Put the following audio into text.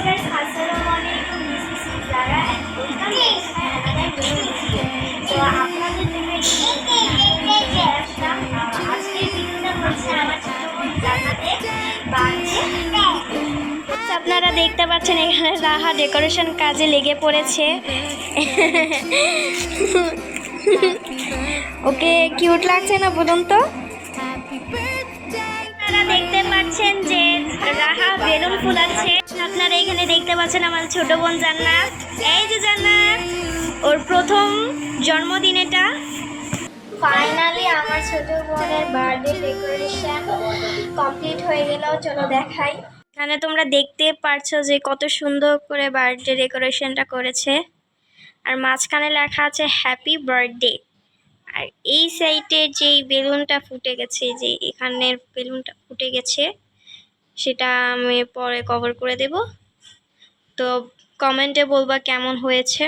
guys, Assalamualaikum. This is Zara and welcome to my another new video. So আপনাদের জন্য আসলাম আজকের ভিডিওটা হচ্ছে আমার ছোট বোন জান্নাতের বার্থডে। আপনারা দেখতে পাচ্ছেন এখানে রাহা ডেকোরেশন কাজে লেগে পড়েছে। ওকে কিউট লাগছে না বলুন তো? আপনারা দেখতে পাচ্ছেন যে রাহা বেলুন ফুলাচ্ছে। আপনারা এখানে দেখতে পাচ্ছেন আমার ছোট বোন জান্নাত। এই যে জান্নাত, ওর প্রথম জন্মদিন এটা। ফাইনালি আমার ছোট বোনের বার্থডে ডেকোরেশন কমপ্লিট হয়ে গেল। চলো দেখাই। এখানে তোমরা দেখতে পারছো যে কত সুন্দর করে বার্থডে ডেকোরেশনটা করেছে, আর মাঝখানে লেখা আছে হ্যাপি বার্থডে। আর এই সাইডে যেই বেলুনটা ফুটে গেছে, যে এখানের বেলুনটা ফুটে গেছে, সেটা আমি পরে কভার করে দেব। তো কমেন্টে বলবা কেমন হয়েছে।